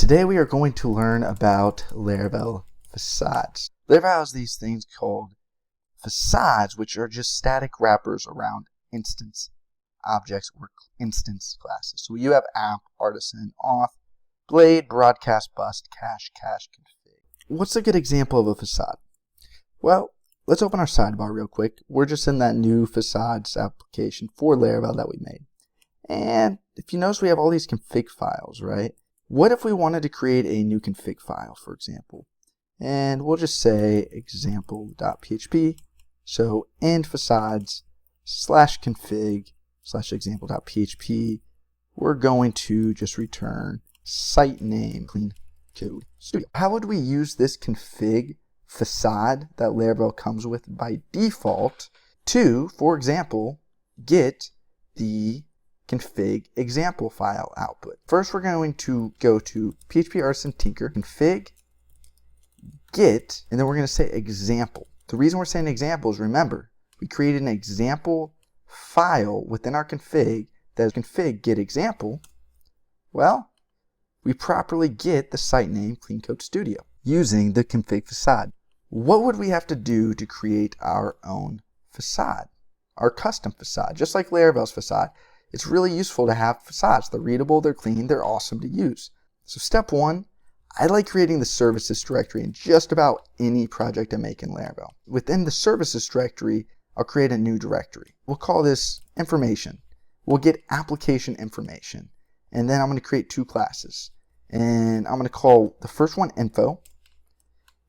Today we are going to learn about Laravel Facades. Laravel has these things called facades, which are just static wrappers around instance objects or instance classes. So you have app, artisan, auth, blade, broadcast, bust, cache, config. What's a good example of a facade? Well, let's open our sidebar real quick. We're just in that new facades application for Laravel that we made. And if you notice, we have all these config files, right? What if we wanted to create a new config file, for example? And we'll just say example.php. So end facades /config /example.php. We're going to just return site name clean code studio. How would we use this config facade that Laravel comes with by default to, for example, get the config example file output? First, we're going to go to PHP artisan tinker config get, and then we're going to say example. The reason we're saying example is, remember, we created an example file within our config that is config get example. Well, we properly get the site name clean code studio using the config facade. What would we have to do to create our own facade, our custom facade? Just like Laravel's facade, it's really useful to have facades. They're readable, they're clean, they're awesome to use. So step one, I like creating the services directory in just about any project I make in Laravel. Within the services directory, I'll create a new directory. We'll call this information. We'll get application information. And then I'm going to create two classes. And I'm going to call the first one info.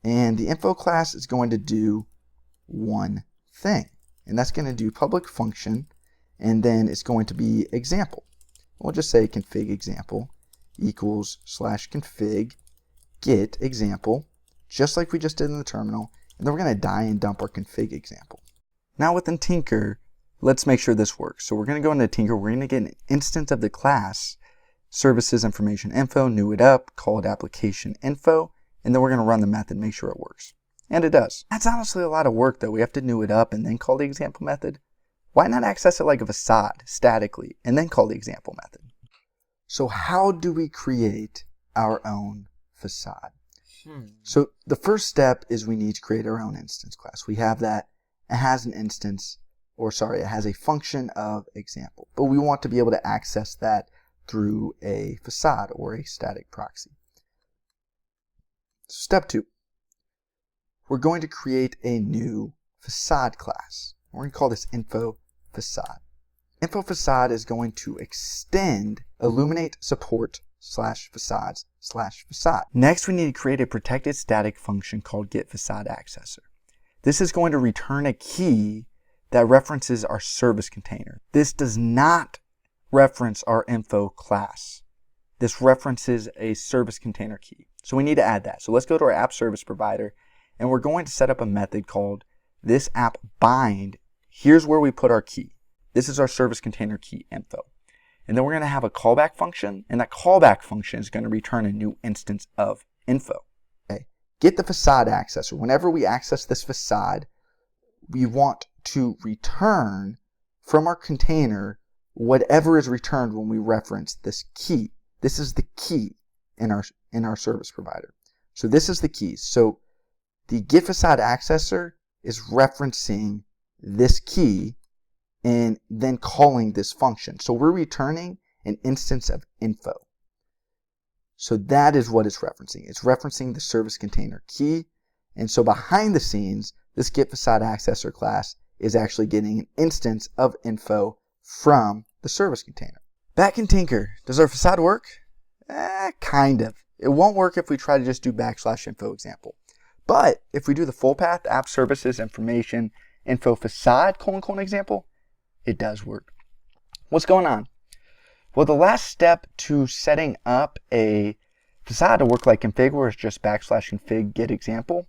And the info class is going to do one thing. And that's going to do public function. And then it's going to be example. We'll just say config example equals /config get example, just like we just did in the terminal. And then we're going to die and dump our config example. Now within Tinker, let's make sure this works. So we're going to go into Tinker. We're going to get an instance of the class services information info, new it up, call it application info, and then we're going to run the method, make sure it works. And it does. That's honestly a lot of work though. We have to new it up and then call the example method. Why not access it like a facade statically and then call the example method? So how do we create our own facade? So the first step is we need to create our own instance class. We have that. It has an instance, it has a function of example. But we want to be able to access that through a facade or a static proxy. Step two, we're going to create a new facade class. We're going to call this info facade. Info facade is going to extend Illuminate Support /facades /facade. Next, we need to create a protected static function called getFacadeAccessor. This is going to return a key that references our service container. This does not reference our info class. This references a service container key. So we need to add that. So let's go to our app service provider, and we're going to set up a method called this app bind. Here's where we put our key. This is our service container key info. And then we're going to have a callback function, and that callback function is going to return a new instance of info. Okay. Get the facade accessor. Whenever we access this facade, we want to return from our container whatever is returned when we reference this key. This is the key in our service provider. So this is the key. So the getFacadeAccessor is referencing this key and then calling this function. So we're returning an instance of info. So that is what it's referencing. It's referencing the service container key. And so behind the scenes, this getFacadeAccessor class is actually getting an instance of info from the service container. Back in Tinker, does our facade work? Kind of. It won't work if we try to just do /info example. But if we do the full path, app services information info facade example, it does work. What's going on? Well, the last step to setting up a facade to work like config, where it's just /config get example,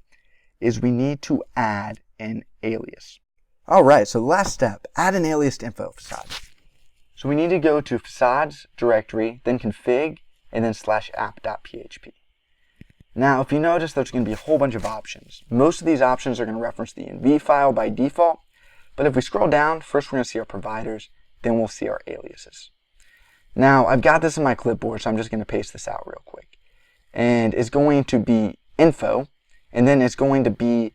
is we need to add an alias. All right, so the last step, add an alias to info facade. So we need to go to facades directory, then config, and then /app.php. Now, if you notice, there's going to be a whole bunch of options. Most of these options are going to reference the env file by default. But if we scroll down, first we're going to see our providers, then we'll see our aliases. Now, I've got this in my clipboard, so I'm just going to paste this out real quick. and it's going to be info, and then it's going to be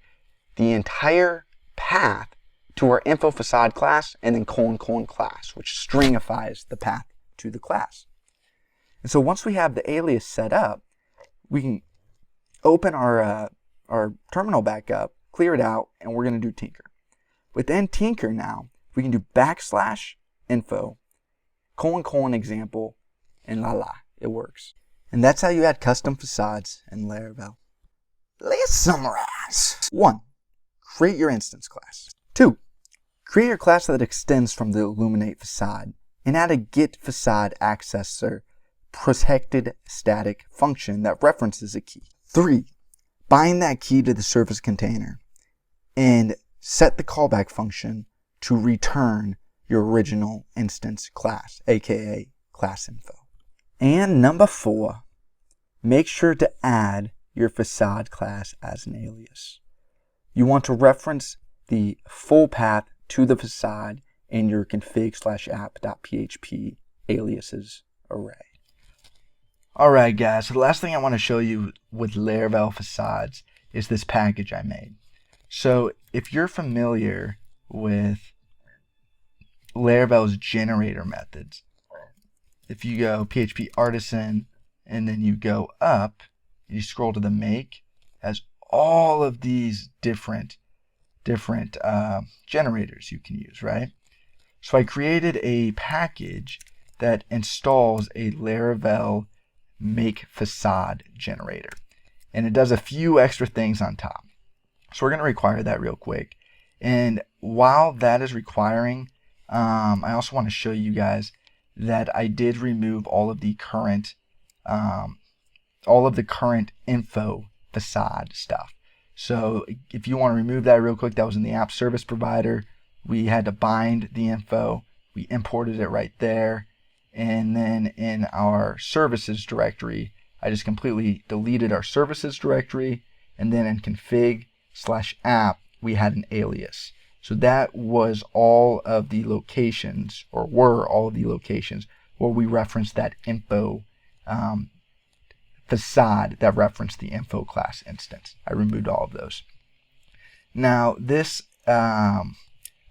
the entire path to our info facade class, and then : class, which stringifies the path to the class. And so once we have the alias set up, we can open our terminal back up, clear it out, and we're going to do tinker. Within tinker now, we can do \info, : example, and it works. And that's how you add custom facades in Laravel. Let's summarize. 1. Create your instance class. 2. Create your class that extends from the Illuminate Facade and add a getFacadeAccessor protected static function that references a key. 3. Bind that key to the service container and set the callback function to return your original instance class, aka class info. And number 4, make sure to add your facade class as an alias. You want to reference the full path to the facade in your config/app.php aliases array. Alright guys, so the last thing I want to show you with Laravel Facades is this package I made. So if you're familiar with Laravel's generator methods, if you go PHP artisan and then you go up, you scroll to the make, has all of these different generators you can use, right? So I created a package that installs a Laravel make facade generator, and it does a few extra things on top. So we're going to require that real quick, and while that is requiring, I also want to show you guys that I did remove all of the current info facade stuff. So if you want to remove that real quick, that was in the app service provider. We had to bind the info. We imported it right there. And then in our services directory, I just completely deleted our services directory. And then in config/app, we had an alias. So that was all of the locations, or were all of the locations where we referenced that info facade that referenced the info class instance. I removed all of those. Now this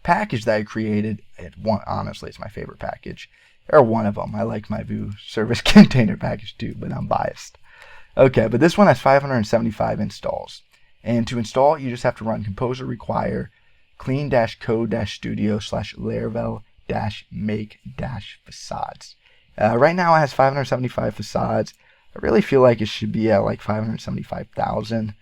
package that I created, honestly, it's my favorite package, or one of them. I like my Vue service container package too, but I'm biased. Okay, but this one has 575 installs. And to install, you just have to run composer require clean-code-studio/laravel-make-facades. Right now it has 575 facades. I really feel like it should be at like 575,000.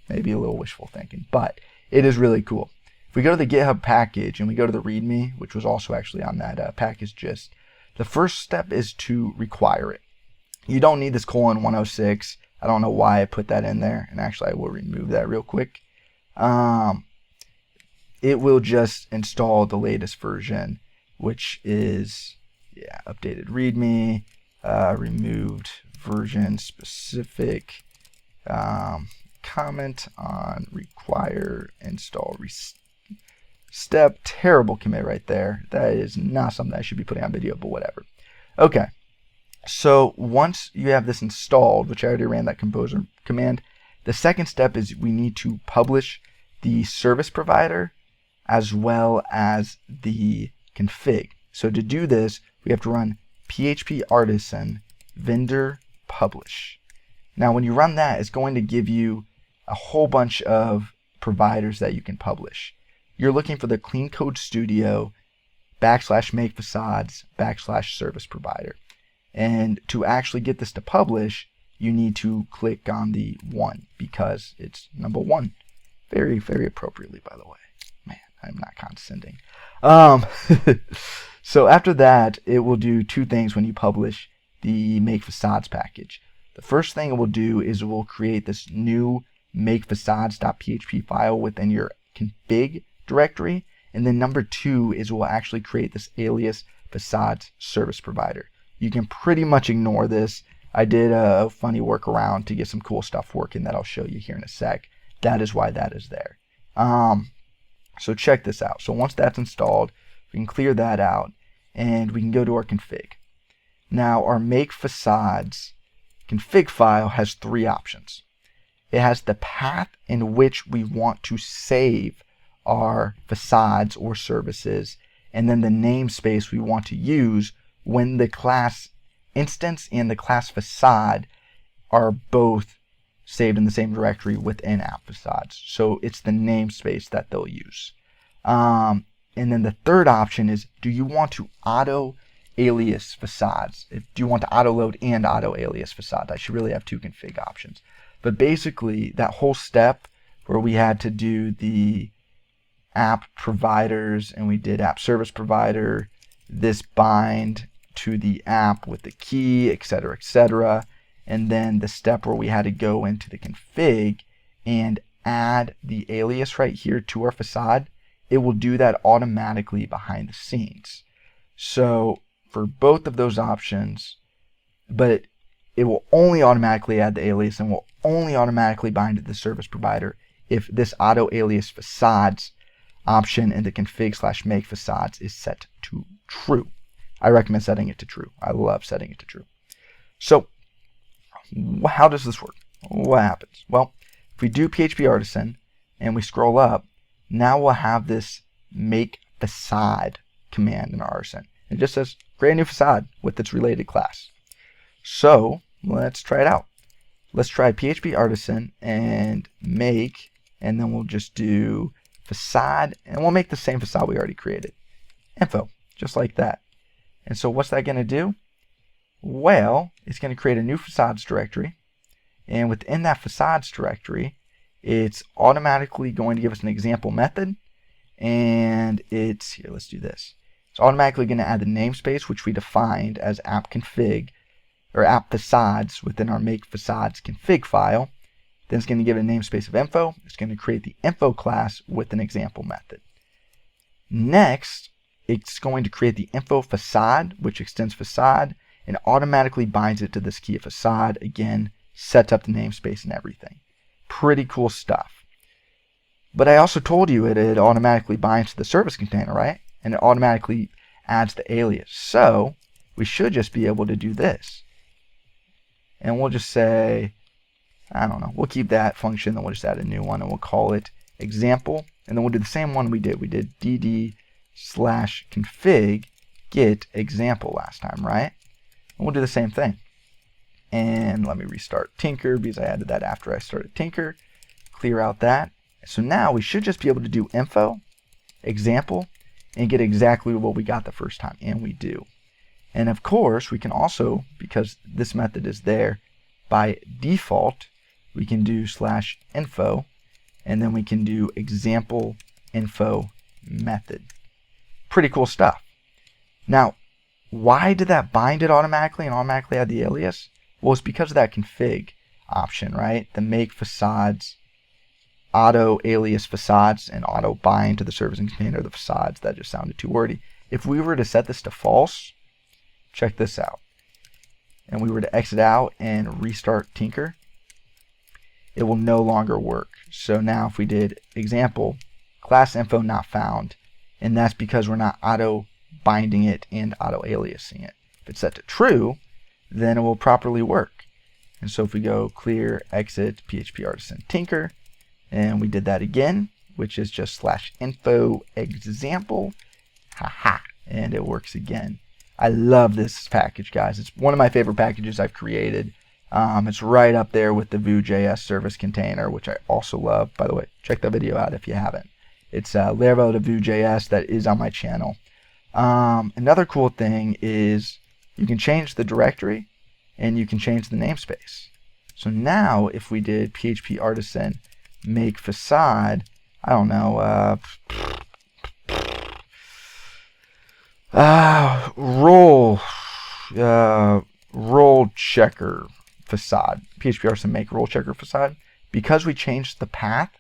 Maybe a little wishful thinking, but it is really cool. If we go to the GitHub package and we go to the README, which was also actually on that package gist, the first step is to require it. You don't need this :106. I don't know why I put that in there, and actually I will remove that real quick. It will just install the latest version, which is updated README, removed version specific, comment on require install step. Terrible commit right there. That is not something I should be putting on video, but whatever. Okay, so once you have this installed, which I already ran that composer command, the second step is we need to publish the service provider as well as the config. So to do this, we have to run PHP artisan vendor publish. Now when you run that, it's going to give you a whole bunch of providers that you can publish. You're looking for the Clean Code Studio /make facades /service provider. And to actually get this to publish, you need to click on the 1 because it's number 1. Very, very appropriately, by the way. Man, I'm not condescending. So after that, it will do two things when you publish the make facades package. The first thing it will do is it will create this new makefacades.php file within your config directory. And then number 2 is it will actually create this alias facades service provider. You can pretty much ignore this. I did a funny workaround to get some cool stuff working that I'll show you here in a sec. That is why that is there. So check this out. So once that's installed, we can clear that out and we can go to our config. Now our make facades config file has three options. It has the path in which we want to save our facades or services, and then the namespace we want to use when the class instance and the class facade are both saved in the same directory within app facades. So it's the namespace that they'll use. And then the third option is, do you want to auto alias facades? Do you want to auto load and auto alias facades? I should really have two config options. But basically, that whole step where we had to do the app providers and we did app service provider, this bind to the app with the key, etc., and then the step where we had to go into the config and add the alias right here to our facade, it will do that automatically behind the scenes. So for both of those options, but it will only automatically add the alias and will only automatically bind to the service provider if this auto alias facades option in the config/make facades is set to true. I recommend setting it to true. I love setting it to true. So how does this work? What happens? Well, if we do PHP Artisan and we scroll up, now we'll have this make facade command in our Artisan. It just says create a new facade with its related class. So let's try it out. Let's try PHP Artisan and make, and then we'll just do facade, and we'll make the same facade we already created. Info, just like that. And so what's that going to do? Well, it's going to create a new facades directory, and within that facades directory, it's automatically going to give us an example method, and it's, here, let's do this. It's automatically going to add the namespace, which we defined as app config, or app facades within our make facades config file. Then it's going to give it a namespace of info. It's going to create the info class with an example method. Next, it's going to create the info facade, which extends facade, and automatically binds it to this key of facade. Again, sets up the namespace and everything. Pretty cool stuff. But I also told you it automatically binds to the service container, right? And it automatically adds the alias. So we should just be able to do this. And we'll just say, I don't know, we'll keep that function, then we'll just add a new one, and we'll call it example. And then we'll do the same one we did. We did dd/config get example last time, right? And we'll do the same thing. And let me restart Tinker because I added that after I started Tinker. Clear out that. So now we should just be able to do info, example, and get exactly what we got the first time. And we do. And of course, we can also, because this method is there by default, we can do /info, and then we can do example info method. Pretty cool stuff. Now, why did that bind it automatically and automatically add the alias? Well, it's because of that config option, right? The make facades, auto alias facades, and auto bind to the service and container of the facades. That just sounded too wordy. If we were to set this to false, check this out, and we were to exit out and restart Tinker, it will no longer work. So now if we did example, class info not found, and that's because we're not auto binding it and auto aliasing it. If it's set to true, then it will properly work. And so if we go clear, exit, PHP Artisan Tinker, and we did that again, which is just /info example, haha, and it works again. I love this package, guys. It's one of my favorite packages I've created. It's right up there with the Vue.js service container, which I also love. By the way, check that video out if you haven't. It's Laravel to Vue.js that is on my channel. Another cool thing is you can change the directory and you can change the namespace. So now if we did PHP Artisan make facade, I don't know, role checker facade, PHP Artisan make role checker facade. Because we changed the path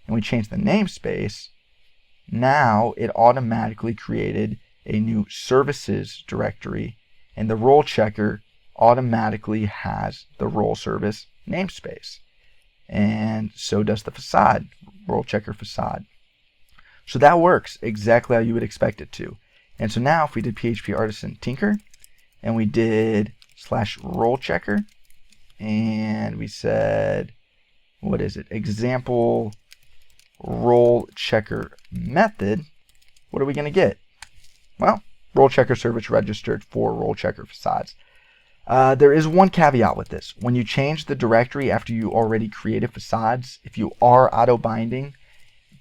and we changed the namespace, now it automatically created a new services directory, and the role checker automatically has the role service namespace, and so does the facade, role checker facade. So that works exactly how you would expect it to. And so now if we did PHP Artisan Tinker and we did /role checker, and we said, what is it? Example role checker method. What are we going to get? Well, role checker service registered for role checker facades. There is one caveat with this. When you change the directory after you already created facades, if you are auto binding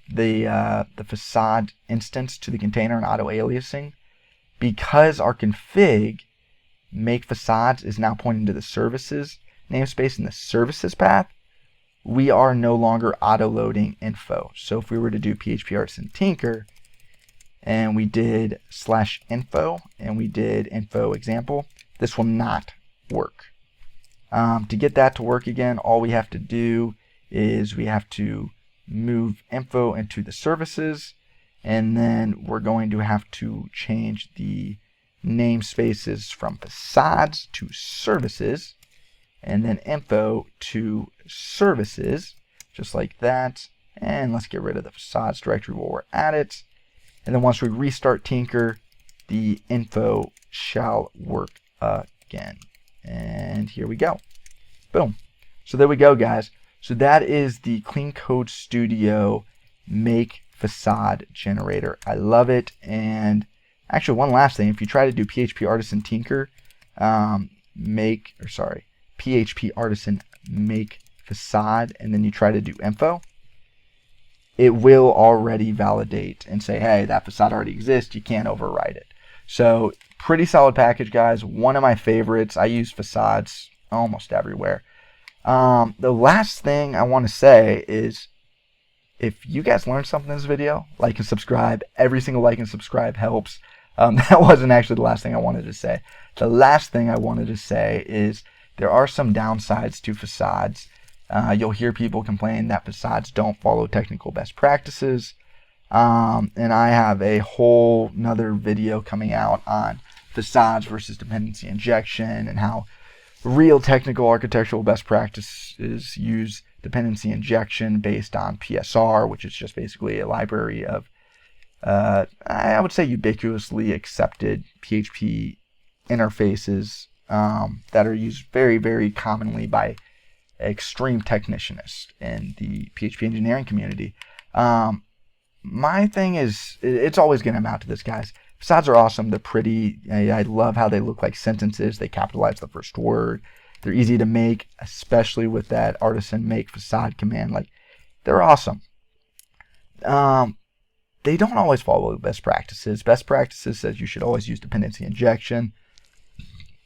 the facade instance to the container and auto aliasing, because our config make facades is now pointing to the services namespace in the services path, we are no longer auto loading info. So if we were to do PHP Artisan Tinker and we did /info and we did info example, this will not work. To get that to work again, all we have to do is we have to move info into the services, and then we're going to have to change the namespaces from facades to services, and then info to services, just like that. And let's get rid of the facades directory while we're at it. And then once we restart Tinker, the info shall work again. And here we go. Boom. So there we go, guys. So that is the Clean Code Studio make facade generator. I love it. And actually, one last thing, if you try to do PHP Artisan Tinker, PHP Artisan make facade, and then you try to do info, it will already validate and say, hey, that facade already exists. You can't overwrite it. So pretty solid package, guys. One of my favorites. I use facades almost everywhere. The last thing I want to say is, if you guys learned something in this video, like and subscribe. Every single like and subscribe helps. That wasn't actually the last thing I wanted to say. The last thing I wanted to say is there are some downsides to facades. You'll hear people complain that facades don't follow technical best practices. And I have a whole nother video coming out on facades versus dependency injection and how real technical architectural best practices use dependency injection based on PSR, which is just basically a library of, I would say, ubiquitously accepted PHP interfaces that are used very, very commonly by extreme technicianists in the PHP engineering community. My thing is, it's always going to amount to this, guys. Facades are awesome. They're pretty. I love how they look like sentences. They capitalize the first word. They're easy to make, especially with that artisan make facade command. Like, they're awesome. They don't always follow best practices. Best practices says you should always use dependency injection.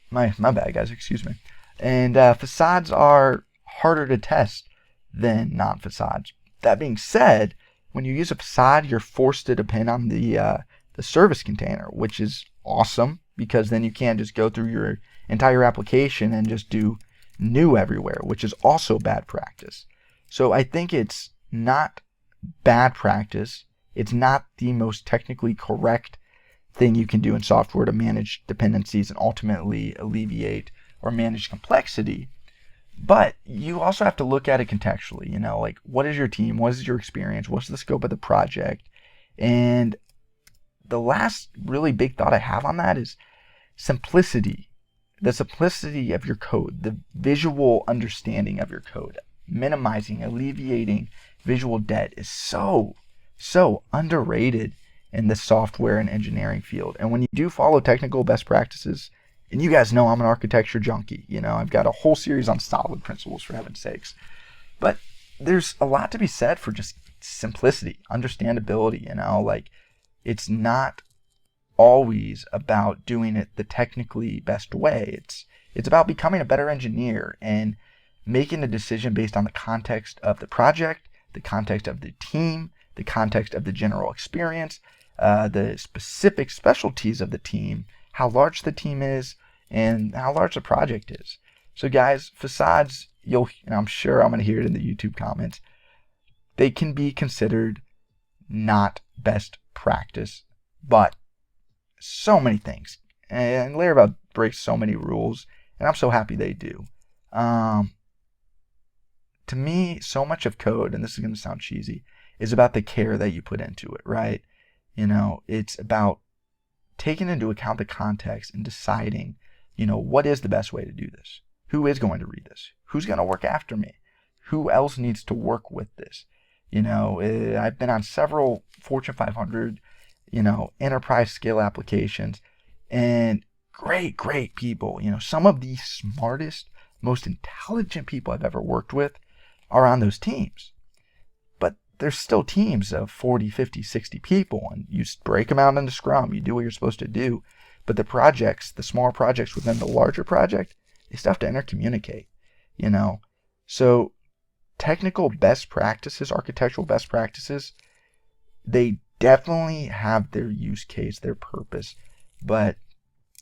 My bad, guys. Excuse me. And facades are harder to test than non-facades. That being said, when you use a facade, you're forced to depend on the service container, which is awesome, because then you can't just go through your entire application and just do new everywhere, which is also bad practice. So I think it's not bad practice. It's not the most technically correct thing you can do in software to manage dependencies and ultimately alleviate or manage complexity. But you also have to look at it contextually, you know, like, what is your team? What is your experience? What's the scope of the project? And the last really big thought I have on that is simplicity. The simplicity of your code, the visual understanding of your code, minimizing, alleviating visual debt is so underrated in the software and engineering field. And when you do follow technical best practices, and you guys know I'm an architecture junkie, you know, I've got a whole series on solid principles, for heaven's sakes. But there's a lot to be said for just simplicity, understandability, you know, like, it's not always about doing it the technically best way. It's about becoming a better engineer and making a decision based on the context of the project, the context of the team, the context of the general experience, the specific specialties of the team, how large the team is, and how large the project is. So guys, facades, and I'm sure I'm going to hear it in the YouTube comments, they can be considered not best practice, but so many things. And Laravel breaks so many rules, and I'm so happy they do. To me, so much of code, and this is going to sound cheesy, is about the care that you put into it, right? You know, it's about taking into account the context and deciding, what is the best way to do this? Who is going to read this? Who's going to work after me? Who else needs to work with this? I've been on several Fortune 500, enterprise scale applications, and great people. Some of the smartest, most intelligent people I've ever worked with are on those teams. But there's still teams of 40, 50, 60 people, and you break them out into Scrum. You do what you're supposed to do. But the smaller projects within the larger project, they still have to intercommunicate, So technical best practices, architectural best practices, they definitely have their use case, their purpose. But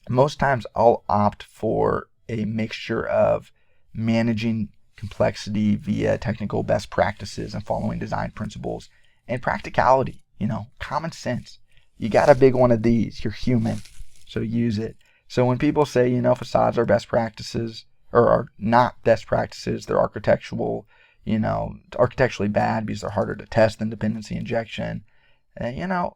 most times I'll opt for a mixture of managing complexity via technical best practices and following design principles and practicality, common sense. You got a big one of these. You're human, so use it. So when people say, facades are best practices or are not best practices, they're architecturally bad because they're harder to test than dependency injection. To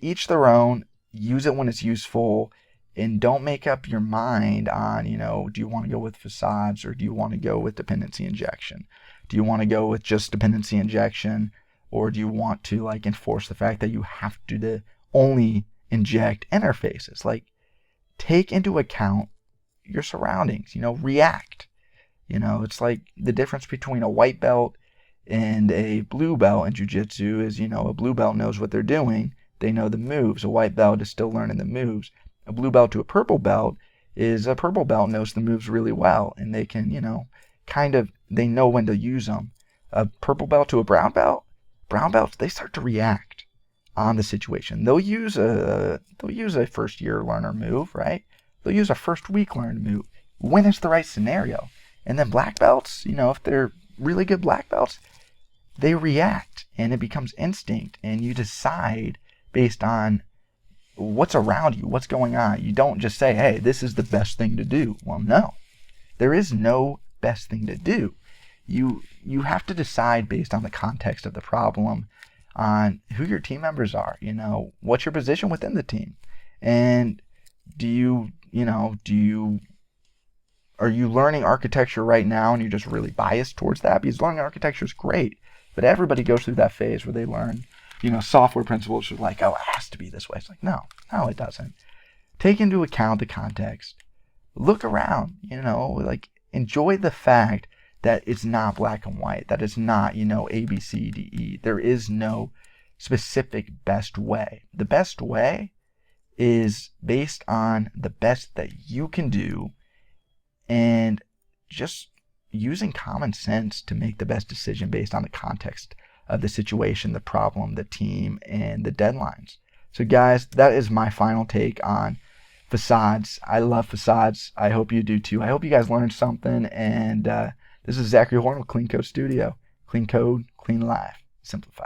each their own. Use it when it's useful, and don't make up your mind on, do you want to go with facades or do you want to go with dependency injection? Do you want to go with just dependency injection, or do you want to enforce the fact that you have to only inject interfaces? Take into account your surroundings, react. It's like the difference between a white belt and a blue belt in jiu-jitsu is, a blue belt knows what they're doing. They know the moves. A white belt is still learning the moves. A blue belt to a purple belt is a purple belt knows the moves really well, and they can, they know when to use them. A purple belt to a brown belts, they start to react on the situation. They'll use a first year learner move, right? They'll use a first week learner move when it's the right scenario. And then black belts, if they're really good black belts, they react, and it becomes instinct, and you decide based on what's around you, what's going on. You don't just say, hey, this is the best thing to do. Well, no. There is no best thing to do. You have to decide based on the context of the problem, on who your team members are, what's your position within the team. And are you learning architecture right now and you're just really biased towards that? Because learning architecture is great, but everybody goes through that phase where they learn software principles are it has to be this way. It's no, it doesn't. Take into account the context. Look around, enjoy the fact that it's not black and white, that it's not, A, B, C, D, E. There is no specific best way. The best way is based on the best that you can do and just using common sense to make the best decision based on the context of the situation, the problem, the team, and the deadlines. So guys, that is my final take on facades. I love facades. I hope you do too. I hope you guys learned something. And this is Zachary Horn with Clean Code Studio. Clean code, clean life. Simplify.